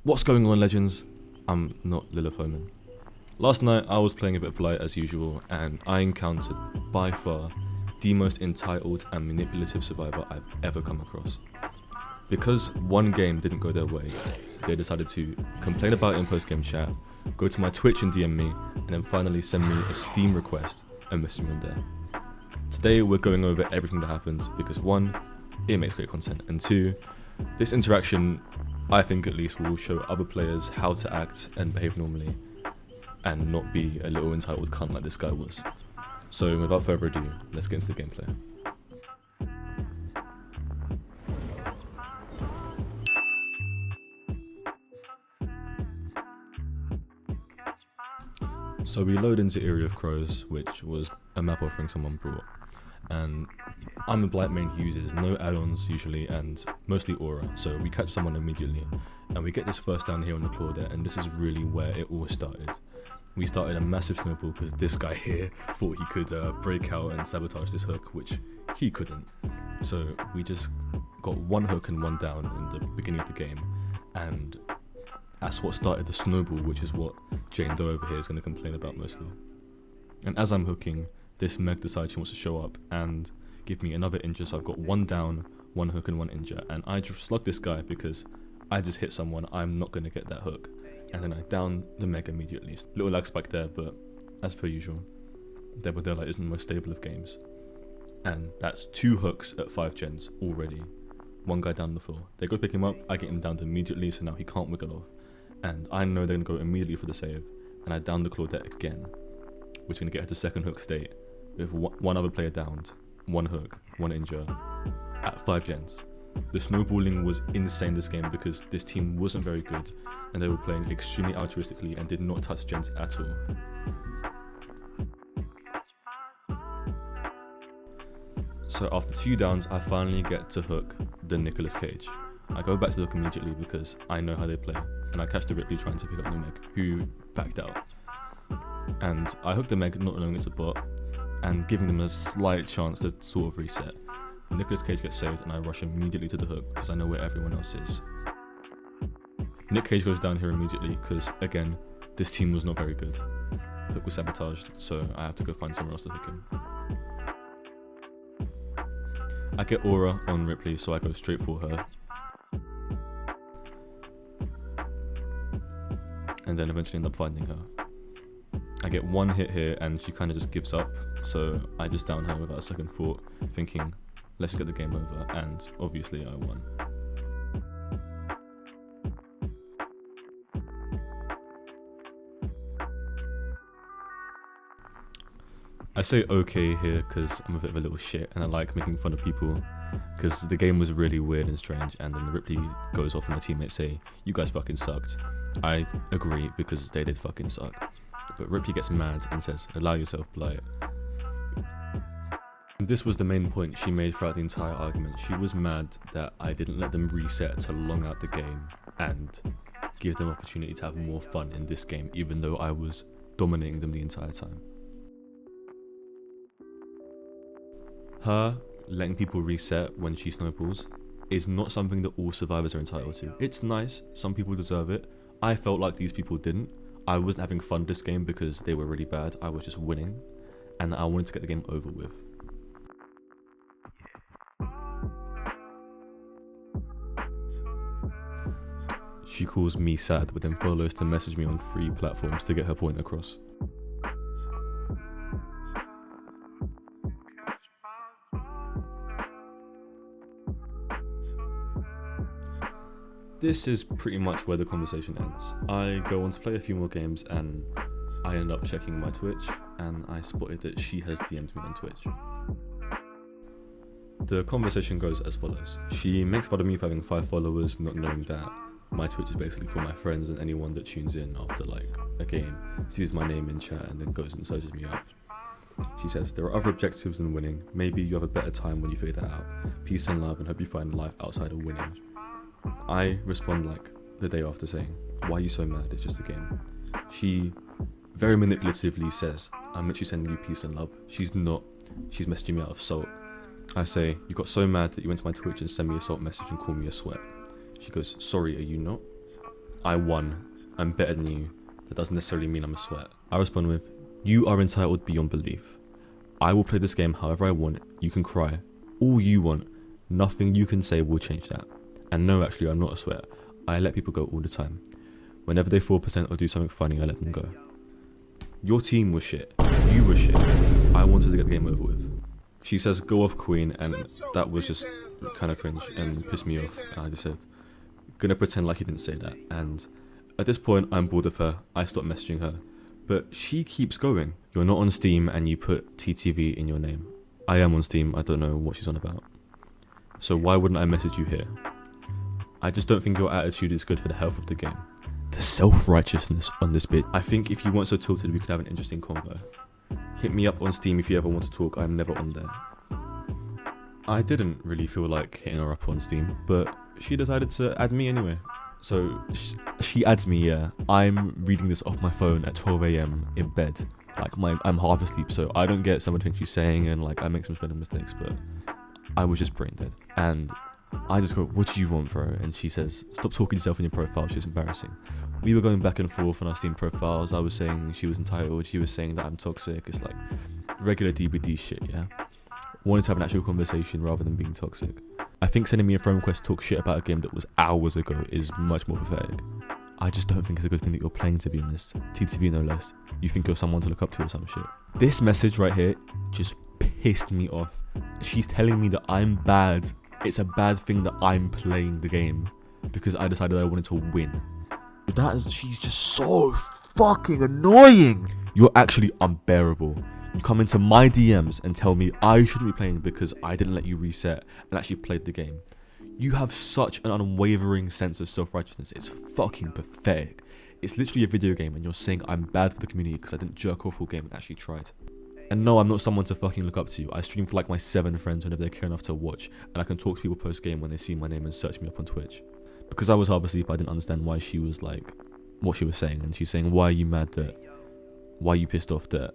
What's going on, legends? I'm not Lilith Homan. Last night I was playing a bit polite as usual, and I encountered by far the most entitled and manipulative survivor I've ever come across. Because one game didn't go their way, they decided to complain about it in post-game chat, go to my Twitch and DM me, and then finally send me a Steam request and message me on there. Today we're going over everything that happened because one, it makes great content, and two, this interaction, I think at least, will show other players how to act and behave normally and not be a little entitled cunt like this guy was. So without further ado, let's get into the gameplay. So we load into Area of Crows, which was a map offering someone brought, and I'm a blight main who uses no add-ons usually and mostly aura, so we catch someone immediately and we get this first down here on the Claudette, and this is really where it all started. We started a massive snowball because this guy here thought he could break out and sabotage this hook, which he couldn't. So we just got one hook and one down in the beginning of the game, and that's what started the snowball, which is what Jane Doe over here is going to complain about mostly. And as I'm hooking, this Meg decides she wants to show up and give me another injure, so I've got one down, one hook and one injure, and I just slug this guy because I just hit someone, I'm not going to get that hook. And then I down the Meg immediately. Little lag spike there, but as per usual, Dead by Daylight isn't the most stable of games. And that's two hooks at 5 gens already. One guy down the floor. They go pick him up, I get him downed immediately, so now he can't wiggle off. And I know they're going to go immediately for the save, and I down the Claudette again, which is going to get her to second hook state, with one other player downed, one hook, one injure, at 5 gens. The snowballing was insane this game because this team wasn't very good, and they were playing extremely altruistically and did not touch gens at all. So after 2 downs, I finally get to hook the Nicolas Cage. I go back to hook immediately because I know how they play, and I catch the Ripley trying to pick up the Meg, who backed out. And I hook the Meg not knowing it's a bot, and giving them a slight chance to sort of reset. Nicolas Cage gets saved, and I rush immediately to the hook because I know where everyone else is. Nick Cage goes down here immediately because, again, this team was not very good. Hook was sabotaged, so I have to go find somewhere else to hook him. I get aura on Ripley, so I go straight for her. And then eventually end up finding her. I get one hit here and she kind of just gives up, so I just down her without a second thought, thinking, let's get the game over, and obviously I won. I say okay here because I'm a bit of a little shit and I like making fun of people, because the game was really weird and strange, and then Ripley goes off and the teammates say, you guys fucking sucked. I agree because they did fucking suck. But Ripley gets mad and says, allow yourself, blight. This was the main point she made throughout the entire argument. She was mad that I didn't let them reset to long out the game and give them opportunity to have more fun in this game, even though I was dominating them the entire time. Her letting people reset when she snowballs is not something that all survivors are entitled to. It's nice, some people deserve it. I felt like these people didn't. I wasn't having fun this game because they were really bad. I was just winning, and I wanted to get the game over with. She calls me sad, but then follows to message me on 3 platforms to get her point across. This is pretty much where the conversation ends. I go on to play a few more games and I end up checking my Twitch, and I spotted that she has DM'd me on Twitch. The conversation goes as follows. She makes fun of me for having 5 followers, not knowing that my Twitch is basically for my friends and anyone that tunes in after like a game, sees my name in chat and then goes and searches me up. She says, there are other objectives than winning. Maybe you have a better time when you figure that out. Peace and love, and hope you find life outside of winning. I respond like the day after saying, why are you so mad? It's just a game. She very manipulatively says, I'm literally sending you peace and love. She's not. She's messaging me out of salt. I say, you got so mad that you went to my Twitch and sent me a salt message and called me a sweat. She goes, sorry, are you not? I won. I'm better than you. That doesn't necessarily mean I'm a sweat. I respond with, you are entitled beyond belief. I will play this game however I want. You can cry all you want. Nothing you can say will change that. And no, actually, I'm not a sweat. I let people go all the time. Whenever they 4% or do something funny, I let them go. Your team was shit. You were shit. I wanted to get the game over with. She says, go off queen, and that was just kind of cringe and pissed me off. And I just said, gonna pretend like he didn't say that. And at this point, I'm bored of her. I stopped messaging her. But she keeps going. You're not on Steam and you put TTV in your name. I am on Steam. I don't know what she's on about. So why wouldn't I message you here? I just don't think your attitude is good for the health of the game. The self-righteousness on this bit. I think if you weren't so tilted, we could have an interesting convo. Hit me up on Steam if you ever want to talk. I'm never on there. I didn't really feel like hitting her up on Steam, but she decided to add me anyway. So she adds me, yeah. I'm reading this off my phone at 12 AM in bed. Like I'm half asleep, so I don't get some of the things she's saying, and like I make some spelling mistakes, but I was just brain dead. And I just go, what do you want, bro? And she says, stop talking yourself in your profile, it's just embarrassing. We were going back and forth on our Steam profiles. I was saying she was entitled, she was saying that I'm toxic. It's like regular DBD shit, yeah? Wanted to have an actual conversation rather than being toxic. I think sending me a friend request to talk shit about a game that was hours ago is much more pathetic. I just don't think it's a good thing that you're playing, to be honest. TTV no less. You think you're someone to look up to or some shit. This message right here just pissed me off. She's telling me that I'm bad. It's a bad thing that I'm playing the game because I decided I wanted to win. She's just so fucking annoying. You're actually unbearable. You come into my DMs and tell me I shouldn't be playing because I didn't let you reset and actually played the game. You have such an unwavering sense of self-righteousness. It's fucking pathetic. It's literally a video game and you're saying I'm bad for the community because I didn't jerk off all game and actually tried. And no, I'm not someone to fucking look up to. I stream for like my 7 friends whenever they care enough to watch, and I can talk to people post-game when they see my name and search me up on Twitch. Because I was half asleep, I didn't understand why she was like, what she was saying, and she's saying, why are you pissed off that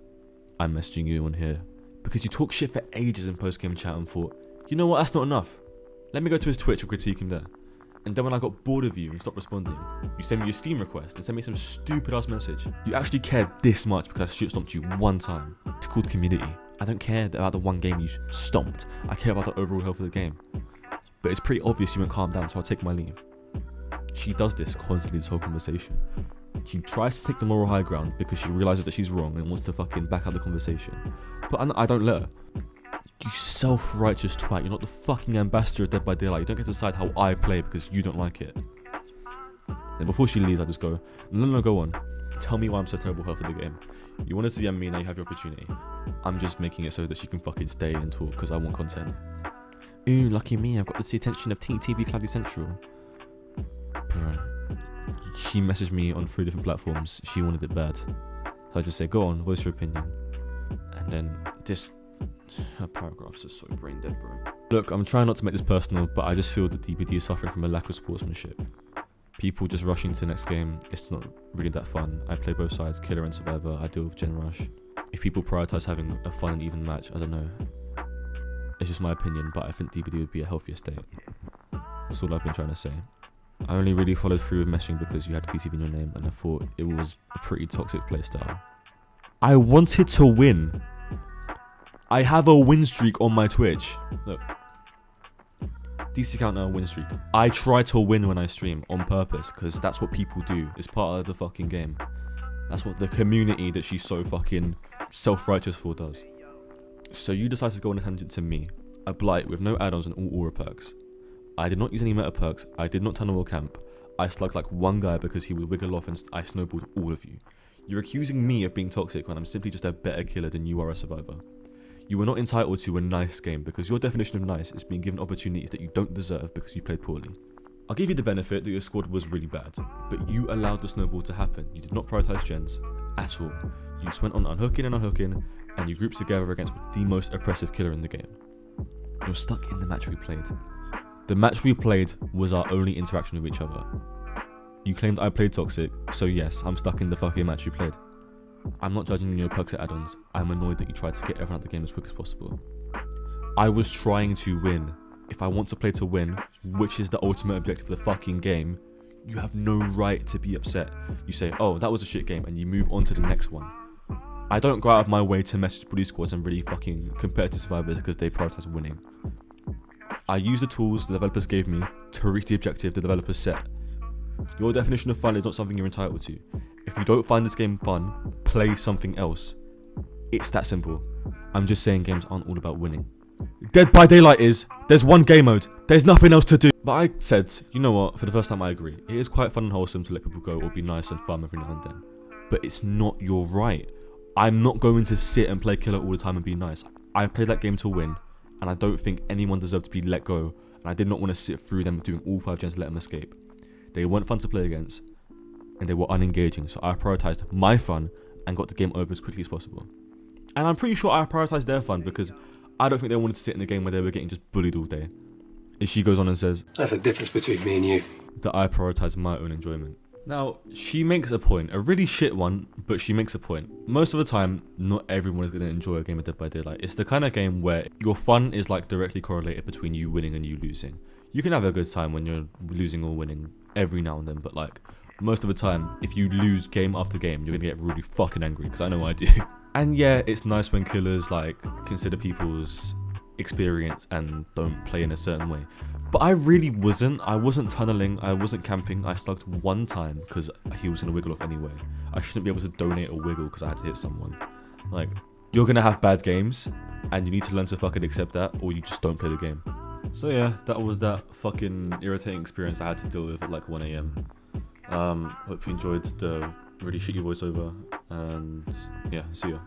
I'm messaging you on here? Because you talk shit for ages in post-game chat and thought, you know what, that's not enough. Let me go to his Twitch and critique him there. And then when I got bored of you and stopped responding, you sent me a Steam request and sent me some stupid ass message. You actually cared this much because I shit stomped you one time. It's called community. I don't care about the one game you stomped. I care about the overall health of the game. But it's pretty obvious you won't calm down, so I'll take my leave. She does this constantly this whole conversation. She tries to take the moral high ground because she realizes that she's wrong and wants to fucking back out the conversation. But I don't let her. You self-righteous twat, you're not the fucking ambassador of Dead by Daylight. You don't get to decide how I play because you don't like it. And before she leaves, I just go, no, go on. Tell me why I'm so terrible her for the game. You wanted to DM me, now you have your opportunity. I'm just making it so that she can fucking stay and talk because I want content. Ooh, lucky me, I've got the attention of TTV Cloudy Central. Bro, she messaged me on 3 different platforms. She wanted it bad. So I just say, go on, voice your opinion. And then her paragraphs are so brain dead, bro. Look, I'm trying not to make this personal, but I just feel that DBD is suffering from a lack of sportsmanship. People just rushing to the next game, it's not really that fun. I play both sides, killer and survivor. I deal with gen rush. If people prioritize having a fun and even match, I don't know. It's just my opinion, but I think DBD would be a healthier state. That's all I've been trying to say. I only really followed through with meshing because you had TTV in your name and I thought it was a pretty toxic playstyle. I wanted to win. I have a win streak on my Twitch. Look. DC counter win streak. I try to win when I stream on purpose because that's what people do. It's part of the fucking game. That's what the community that she's so fucking self-righteous for does. So you decide to go on a tangent to me, a blight with no add-ons and all aura perks. I did not use any meta perks. I did not tunnel or camp. I slugged like one guy because he would wiggle off and I snowballed all of you. You're accusing me of being toxic when I'm simply just a better killer than you are a survivor. You are not entitled to a nice game because your definition of nice is being given opportunities that you don't deserve because you played poorly. I'll give you the benefit that your squad was really bad, but you allowed the snowball to happen. You did not prioritize gens at all. You just went on unhooking and unhooking, and you grouped together against the most oppressive killer in the game. You're stuck in the match we played. The match we played was our only interaction with each other. You claimed I played toxic, so yes, I'm stuck in the fucking match you played. I'm not judging your perks or add-ons. I'm annoyed that you tried to get everyone out of the game as quick as possible. I was trying to win. If I want to play to win, which is the ultimate objective of the fucking game, you have no right to be upset. You say, oh, that was a shit game, and you move on to the next one. I don't go out of my way to message police squads and really fucking competitive survivors because they prioritize winning. I use the tools the developers gave me to reach the objective the developers set. Your definition of fun is not something you're entitled to. If you don't find this game fun, play something else. It's that simple. I'm just saying games aren't all about winning. Dead by Daylight is, there's one game mode, there's nothing else to do. But I said, you know what, for the first time I agree. It is quite fun and wholesome to let people go or be nice and fun every now and then. But it's not your right. I'm not going to sit and play killer all the time and be nice. I played that game to win, and I don't think anyone deserved to be let go, and I did not want to sit through them doing all 5 gens to let them escape. They weren't fun to play against, and they were unengaging, so I prioritized my fun and got the game over as quickly as possible. And I'm pretty sure I prioritized their fun because I don't think they wanted to sit in a game where they were getting just bullied all day. And she goes on and says, "That's the difference between me and you." That I prioritize my own enjoyment. Now, she makes a point, a really shit one, but she makes a point. Most of the time, not everyone is going to enjoy a game of Dead by Daylight. It's the kind of game where your fun is like directly correlated between you winning and you losing. You can have a good time when you're losing or winning every now and then, but like most of the time, if you lose game after game, you're going to get really fucking angry, because I know I do. And yeah, it's nice when killers like consider people's experience and don't play in a certain way. But I really wasn't. I wasn't tunneling. I wasn't camping. I slugged one time because he was going to wiggle off anyway. I shouldn't be able to donate or wiggle because I had to hit someone. Like, you're going to have bad games and you need to learn to fucking accept that, or you just don't play the game. So yeah, that was that fucking irritating experience I had to deal with at like 1 AM. Hope you enjoyed the really shitty voiceover, and yeah, see ya.